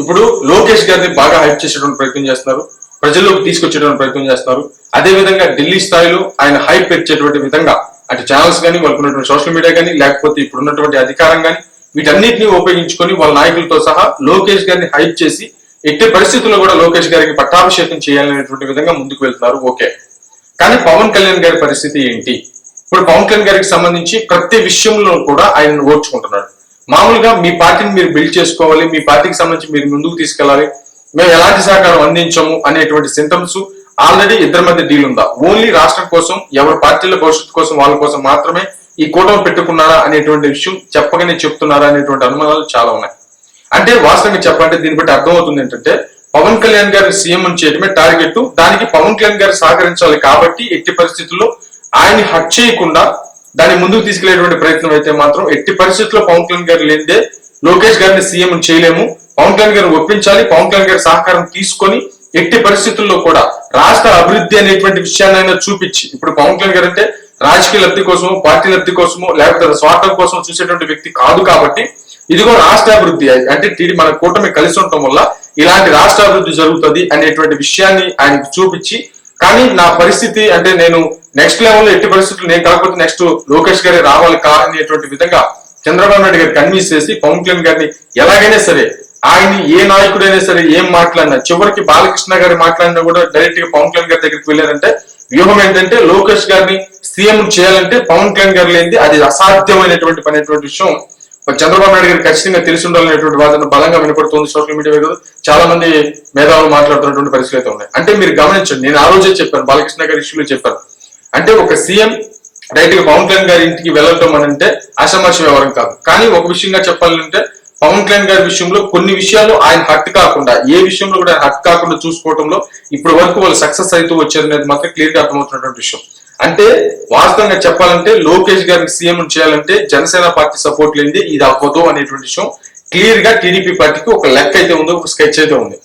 ఇప్పుడు లోకేష్ గారిని బాగా హైప్ చేసేటువంటి ప్రయత్నం చేస్తున్నారు, ప్రజల్లోకి తీసుకొచ్చేటువంటి ప్రయత్నం చేస్తున్నారు. అదే విధంగా ఢిల్లీ స్థాయిలో ఆయన హైప్ పెంచేటువంటి విధంగా అంటే ఛానల్స్ కానీ, వాళ్ళకు ఉన్నటువంటి సోషల్ మీడియా కానీ, లేకపోతే ఇప్పుడు ఉన్నటువంటి అధికారం కానీ, వీటన్నిటిని ఉపయోగించుకొని వాళ్ళ నాయకులతో సహా లోకేష్ గారిని హైప్ చేసి ఎట్టి పరిస్థితుల్లో కూడా లోకేష్ గారికి పట్టాభిషేకం చేయాలనేటువంటి విధంగా ముందుకు వెళ్తున్నారు. ఓకే, కానీ పవన్ కళ్యాణ్ గారి పరిస్థితి ఏంటి? ఇప్పుడు పవన్ కళ్యాణ్ గారికి సంబంధించి ప్రతి విషయంలో కూడా ఆయన ఓర్చుకుంటున్నాడు. మామూలుగా మీ పార్టీని మీరు బిల్డ్ చేసుకోవాలి, మీ పార్టీకి సంబంధించి మీరు ముందుకు తీసుకెళ్లాలి, మేము ఎలాంటి సహకారం అందించము అనేటువంటి సింటమ్స్ ఆల్రెడీ ఇద్దరి మధ్య డీల్ ఉందా? ఓన్లీ రాష్ట్రం కోసం, ఎవరి పార్టీల భవిష్యత్తు కోసం, వాళ్ళ కోసం మాత్రమే ఈ కూటమి పెట్టుకున్నారా అనేటువంటి విషయం చెప్పగానే చెప్తున్నారా అనేటువంటి అనుమానాలు చాలా ఉన్నాయి. అంటే వాస్తవంగా చెప్పాలంటే దీన్ని బట్టి అర్థమవుతుంది ఏంటంటే పవన్ కళ్యాణ్ గారి సీఎం చేయడమే టార్గెట్, దానికి పవన్ కళ్యాణ్ గారు సహకరించాలి కాబట్టి ఎట్టి పరిస్థితుల్లో ఆయన్ని హట్ చేయకుండా దాన్ని ముందుకు తీసుకెళ్లేటువంటి ప్రయత్నం అయితే మాత్రం ఎట్టి పరిస్థితుల్లో పవన్ కళ్యాణ్ గారు లేదే లోకేష్ గారిని సీఎం చేయలేము. పవన్ కళ్యాణ్ గారిని ఒప్పించాలి, పవన్ కళ్యాణ్ గారి సహకారం తీసుకొని ఎట్టి పరిస్థితుల్లో కూడా రాష్ట్ర అభివృద్ధి అనేటువంటి విషయాన్ని చూపించి, ఇప్పుడు పవన్ కళ్యాణ్ గారు అంటే రాజకీయ లబ్ధి కోసమో, పార్టీ లబ్ధి కోసమో, లేకపోతే స్వార్థం కోసం చూసేటువంటి వ్యక్తి కాదు. కాబట్టి ఇదిగో రాష్ట్ర అభివృద్ధి అంటే మన కూటమి కలిసి ఉండటం వల్ల ఇలాంటి రాష్ట్ర అభివృద్ధి జరుగుతుంది అనేటువంటి విషయాన్ని ఆయనకు చూపించి, కానీ నా పరిస్థితి అంటే నేను నెక్స్ట్ లెవెల్లో ఎట్టి పరిస్థితులు నేను కాకపోతే నెక్స్ట్ లోకేష్ గారి రావాలి అనేటువంటి విధంగా చంద్రబాబు నాయుడు గారు కన్విన్స్ చేసి పవన్ కళ్యాణ్ గారిని ఎలాగైనా సరే ఆయన్ని ఏ నాయకుడైనా సరే ఏం మాట్లాడినా, చివరికి బాలకృష్ణ గారి మాట్లాడినా కూడా డైరెక్ట్ గా పవన్ కళ్యాణ్ గారి దగ్గరికి వెళ్ళారంటే వ్యూహం ఏంటంటే లోకేష్ గారిని సీఎం చేయాలంటే పవన్ కళ్యాణ్ గారు లేనిది అది అసాధ్యమైనటువంటి పని అనేటువంటి విషయం చంద్రబాబు నాయుడు గారికి ఖచ్చితంగా తెలిసి ఉండాలనేటువంటి వాదన బలంగా వినపడుతుంది సోషల్ మీడియా మీద. చాలా మంది మేధావులు మాట్లాడుతున్నటువంటి పరిస్థితులు అయితే ఉన్నాయి. అంటే మీరు గమనించండి, నేను ఆ రోజే చెప్పాను, బాలకృష్ణ గారి ఇష్యూలో చెప్పాను. అంటే ఒక సీఎం డైరెక్ట్ గా పవన్ కళ్యాణ్ గారి ఇంటికి వెళ్ళటం అని అంటే ఆషామాషి వ్యవహారం కాదు. కానీ ఒక విషయంగా చెప్పాలంటే పవన్ కళ్యాణ్ గారి విషయంలో కొన్ని విషయాలు ఆయన హట్ కాకుండా, ఏ విషయంలో కూడా హట్ కాకుండా చూసుకోవడంలో ఇప్పటి వరకు వాళ్ళు సక్సెస్ అవుతూ వచ్చారనేది మాత్రం క్లియర్ గా అర్థమవుతున్నటువంటి విషయం. అంటే వాస్తవంగా చెప్పాలంటే లోకేష్ గారికి సీఎం చేయాలంటే జనసేన పార్టీ సపోర్ట్ లేనిది ఇది అవ్వదు అనేటువంటి విషయం క్లియర్ గా టీడీపీ పార్టీకి ఒక లెక్క అయితే ఉంది, ఒక స్కెచ్ అయితే ఉంది.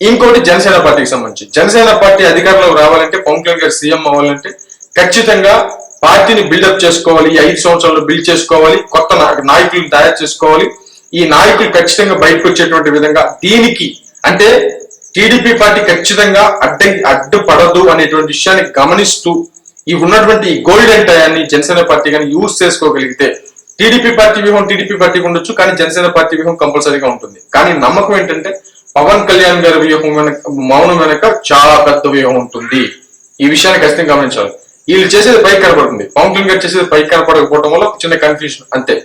ఇంకోటి జనసేన పార్టీకి సంబంధించి, జనసేన పార్టీ అధికారంలోకి రావాలంటే పవన్ కళ్యాణ్ గారు సీఎం అవ్వాలంటే ఖచ్చితంగా పార్టీని బిల్డప్ చేసుకోవాలి, ఈ 5 సంవత్సరాలు బిల్డ్ చేసుకోవాలి, కొత్త నాయకులను తయారు చేసుకోవాలి. ఈ నాయకులు ఖచ్చితంగా బయటకు వచ్చేటువంటి విధంగా దీనికి అంటే టీడీపీ పార్టీ ఖచ్చితంగా అడ్డుపడదు అనేటువంటి విషయాన్ని గమనిస్తూ ఈ ఉన్నటువంటి గోల్డెన్ టయాన్ని జనసేన పార్టీ కానీ యూజ్ చేసుకోగలిగితే టీడీపీ పార్టీ వ్యూహం టీడీపీ పార్టీకి ఉండొచ్చు, కానీ జనసేన పార్టీ వ్యూహం కంపల్సరీగా ఉంటుంది. కానీ నమ్మకం ఏంటంటే పవన్ కళ్యాణ్ గారి వ్యూహం వెనక, మౌనం వెనక చాలా పెద్ద వ్యూహం ఉంటుంది. ఈ విషయాన్ని ఖచ్చితంగా గమనించాలి. వీళ్ళు చేసేది పైకి కనపడుతుంది, పవన్ కళ్యాణ్ గారు చేసేది పైకి కనపడకపోవడం వల్ల చిన్న కన్ఫ్యూజన్ అంతే.